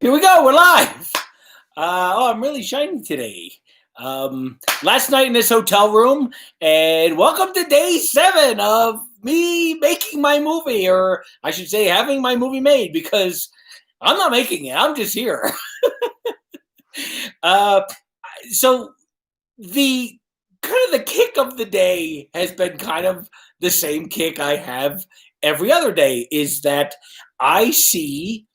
Here we go. We're live. I'm really shiny today. Last night in this hotel room, and welcome to day 7 of me making my movie, or I should say having my movie made, because I'm not making it. I'm just here. So the kind of the kick of the day has been kind of the same kick I have every other day, is that I see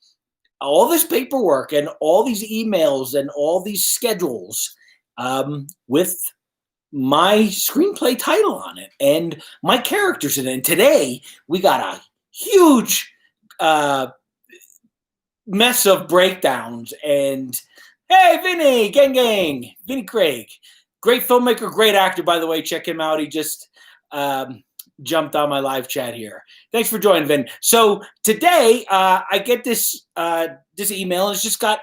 all this paperwork and all these emails and all these schedules with my screenplay title on it and my characters in it. And today we got a huge mess of breakdowns. And hey, Vinny, gang, Vinny Craig, great filmmaker, great actor, by the way. Check him out. He just jumped on my live chat here. Thanks for joining, Vin. So today I get this email, and it's just got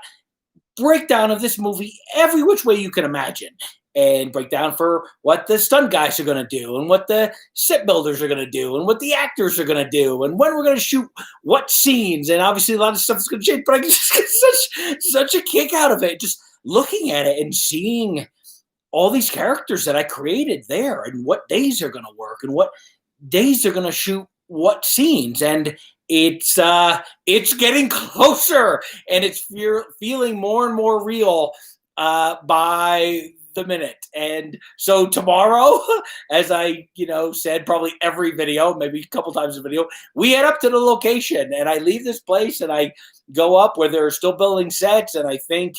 breakdown of this movie every which way you can imagine, and breakdown for what the stunt guys are going to do, and what the set builders are going to do, and what the actors are going to do, and when we're going to shoot what scenes. And obviously a lot of stuff is going to change, but I just get such a kick out of it, just looking at it and seeing all these characters that I created there, and what days are going to work, and what days they're going to shoot what scenes. And it's getting closer, and it's feeling more and more real by the minute. And so tomorrow, as I said, probably every video, maybe a couple times a video, we head up to the location, and I leave this place and I go up where they're still building sets, and I think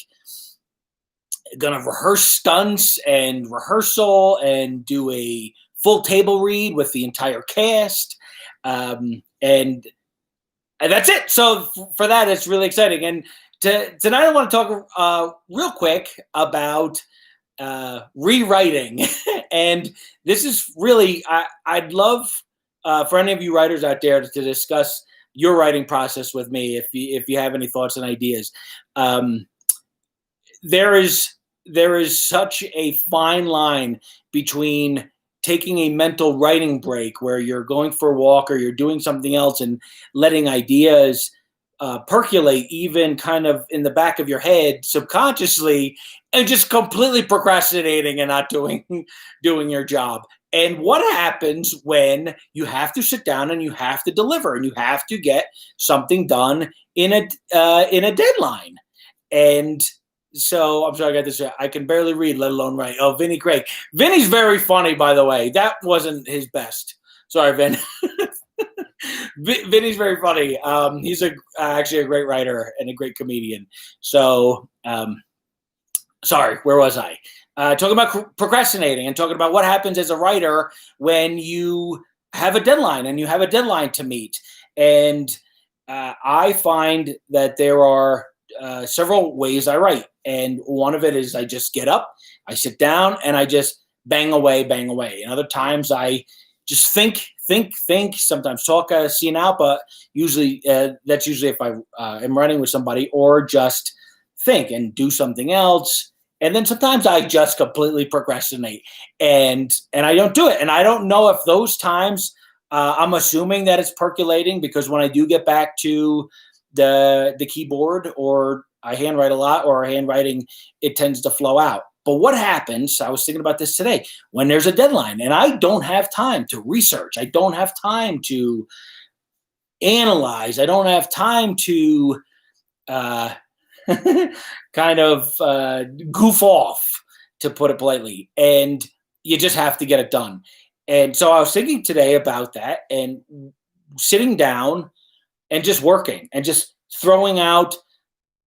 gonna rehearse stunts and rehearsal and do a full table read with the entire cast, and that's it. So for that, it's really exciting. And tonight I want to talk real quick about rewriting. And this is really, I'd love for any of you writers out there to discuss your writing process with me if you have any thoughts and ideas. There is such a fine line between taking a mental writing break where you're going for a walk or you're doing something else and letting ideas percolate even kind of in the back of your head subconsciously, and just completely procrastinating and not doing your job. And what happens when you have to sit down and you have to deliver and you have to get something done in a deadline? And so I'm sorry, I got this. I can barely read, let alone write. Oh, Vinny Craig. Vinny's very funny, by the way. That wasn't his best. Sorry, Vin. Vinny's very funny. He's actually a great writer and a great comedian. So, sorry, where was I? Talking about procrastinating and talking about what happens as a writer when you have a deadline and you have a deadline to meet. And I find that there are several ways I write. And one of it is I just get up, I sit down, and I just bang away. And other times I just think, sometimes talk a scene out, but usually that's usually if I am writing with somebody, or just think and do something else. And then sometimes I just completely procrastinate and I don't do it. And I don't know if those times I'm assuming that it's percolating, because when I do get back to the keyboard, or I handwrite a lot, or handwriting, it tends to flow out. But what happens, I was thinking about this today, when there's a deadline and I don't have time to research, I don't have time to analyze, I don't have time to kind of goof off, to put it politely, and you just have to get it done. And so I was thinking today about that, and sitting down and just working and just throwing out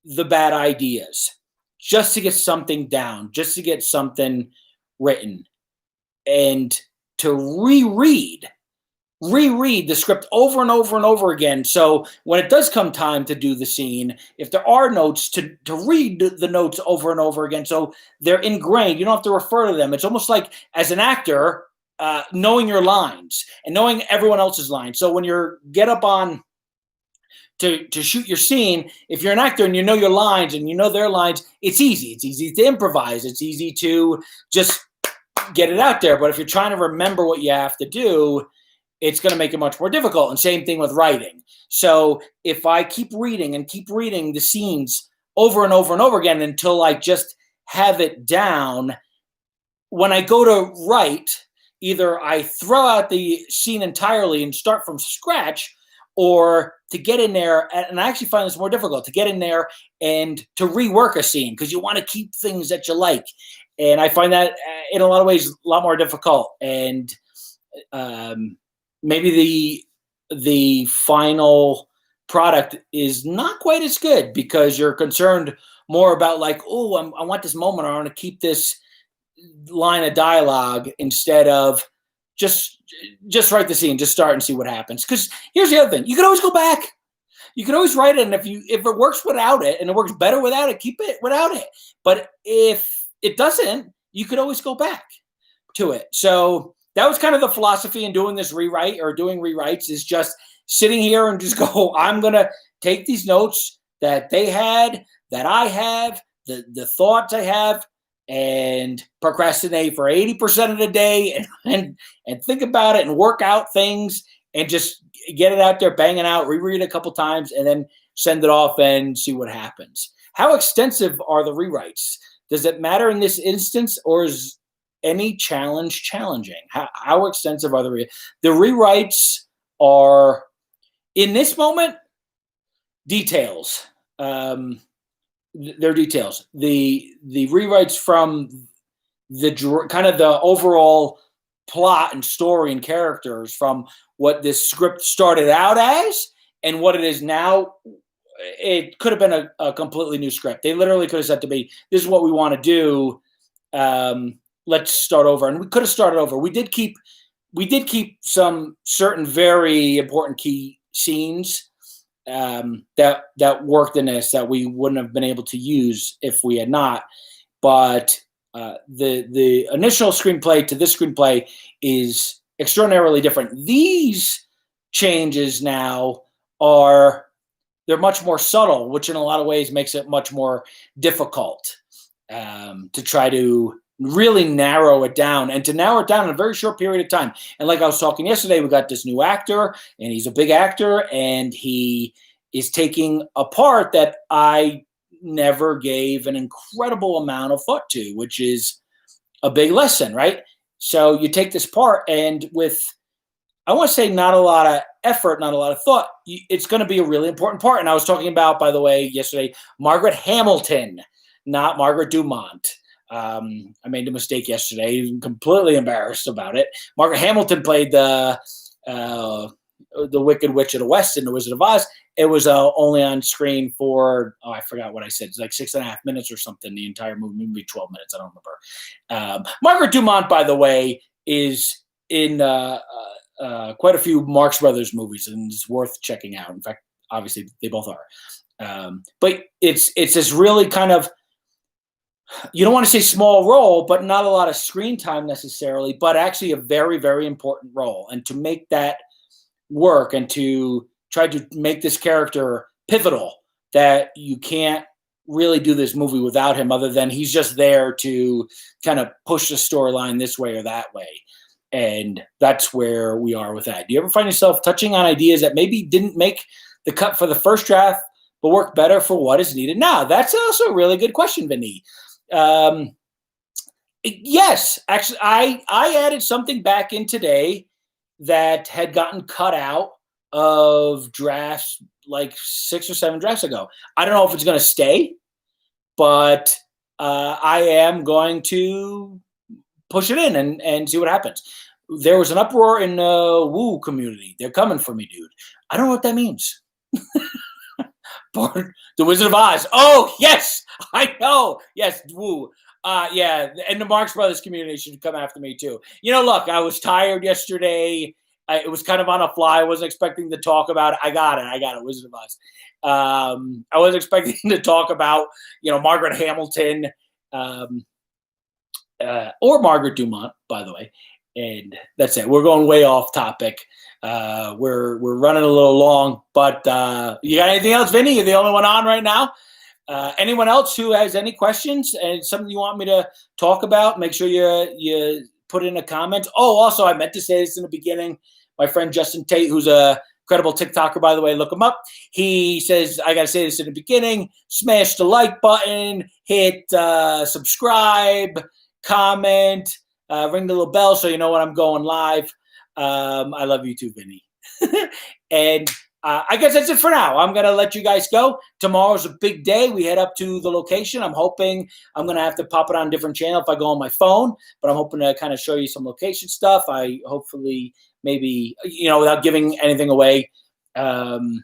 the bad ideas just to get something down, just to get something written, and to reread the script over and over and over again. So when it does come time to do the scene, if there are notes, to read the notes over and over again, so they're ingrained. You don't have to refer to them. It's almost like, as an actor, knowing your lines and knowing everyone else's lines. So when you're get up on to shoot your scene, if you're an actor and you know your lines and you know their lines, it's easy. It's easy to improvise. It's easy to just get it out there. But if you're trying to remember what you have to do, it's going to make it much more difficult. And same thing with writing. So if I keep reading the scenes over and over and over again until I just have it down. When I go to write, either I throw out the scene entirely and start from scratch, or to get in there, and I actually find this more difficult, to get in there and to rework a scene, because you want to keep things that you like. And I find that in a lot of ways a lot more difficult. And maybe the final product is not quite as good because you're concerned more about like, oh, I want this moment, I want to keep this line of dialogue, instead of just write the scene, just start and see what happens. Because here's the other thing: you can always go back. You can always write it, and if it works without it, and it works better without it, keep it without it. But if it doesn't, you could always go back to it. So that was kind of the philosophy in doing this rewrite, or doing rewrites, is just sitting here and just go, I'm gonna take these notes that they had, that I have, the thoughts I have, and procrastinate for 80% of the day, and think about it and work out things, and just get it out there, bang it out, reread it a couple times, and then send it off and see what happens. How extensive are the rewrites? Does it matter in this instance, or is any challenge challenging? How extensive are the rewrites? The rewrites are, in this moment, details. They're details. The rewrites from the kind of the overall plot and story and characters, from what this script started out as and what it is now. It could have been a completely new script. They literally could have said to me, this is what we want to do. Let's start over. And we could have started over. We did keep some certain very important key scenes that worked in this, that we wouldn't have been able to use if we had not. But the initial screenplay to this screenplay is extraordinarily different. These changes now they're much more subtle, which in a lot of ways makes it much more difficult to try to really narrow it down, and to narrow it down in a very short period of time. And like I was talking yesterday, we got this new actor, and he's a big actor, and he is taking a part that I never gave an incredible amount of thought to, which is a big lesson, right? So you take this part, and with, I want to say, not a lot of effort, not a lot of thought, it's going to be a really important part. And I was talking about, by the way, yesterday, Margaret Hamilton, not Margaret Dumont. I made a mistake yesterday. I'm completely embarrassed about it. Margaret Hamilton played the Wicked Witch of the West in The Wizard of Oz. It was only on screen for, I forgot what I said. It's like 6.5 minutes or something, the entire movie, maybe 12 minutes. I don't remember. Margaret Dumont, by the way, is in quite a few Marx Brothers movies, and it's worth checking out. In fact, obviously, they both are. But it's this really kind of, you don't want to say small role, but not a lot of screen time necessarily, but actually a very, very important role. And to make that work, and to try to make this character pivotal, that you can't really do this movie without him, other than he's just there to kind of push the storyline this way or that way. And that's where we are with that. Do you ever find yourself touching on ideas that maybe didn't make the cut for the first draft, but work better for what is needed now? That's also a really good question, Vinny. Yes, actually, I added something back in today that had gotten cut out of drafts like 6 or 7 drafts ago. I don't know if it's going to stay, but I am going to push it in and see what happens. There was an uproar in the Woo community. They're coming for me, dude. I don't know what that means. The Wizard of Oz. Oh, yes, I know. Yes, Woo. Yeah, and the Marx Brothers community should come after me too. You know, look, I was tired yesterday. It was kind of on a fly. I wasn't expecting to talk about it. I got it. Wizard of Oz. I wasn't expecting to talk about, Margaret Hamilton or Margaret Dumont, by the way. And that's it. We're going way off topic. We're running a little long, but you got anything else, Vinny? You're the only one on right now. Anyone else who has any questions and something you want me to talk about, make sure you put in a comment. Oh, also, I meant to say this in the beginning. My friend Justin Tate, who's a Incredible TikToker, by the way. Look him up. He says, I got to say this in the beginning, smash the like button, hit subscribe, comment, ring the little bell so you know when I'm going live. I love you too, Vinny. And I guess that's it for now. I'm going to let you guys go. Tomorrow's a big day. We head up to the location. I'm hoping I'm going to have to pop it on a different channel if I go on my phone, but I'm hoping to kind of show you some location stuff. I hopefully maybe, without giving anything away, and,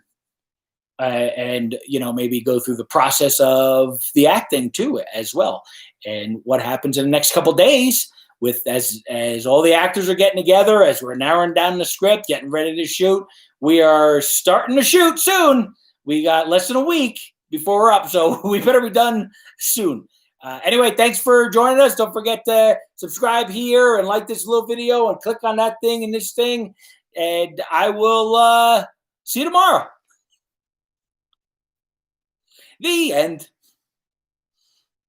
maybe go through the process of the acting too as well. And what happens in the next couple of days with as all the actors are getting together, as we're narrowing down the script, getting ready to shoot. We are starting to shoot soon. We got less than a week before we're up, so we better be done soon. Anyway, thanks for joining us. Don't forget to subscribe here and like this little video and click on that thing and this thing. And I will see you tomorrow. The end.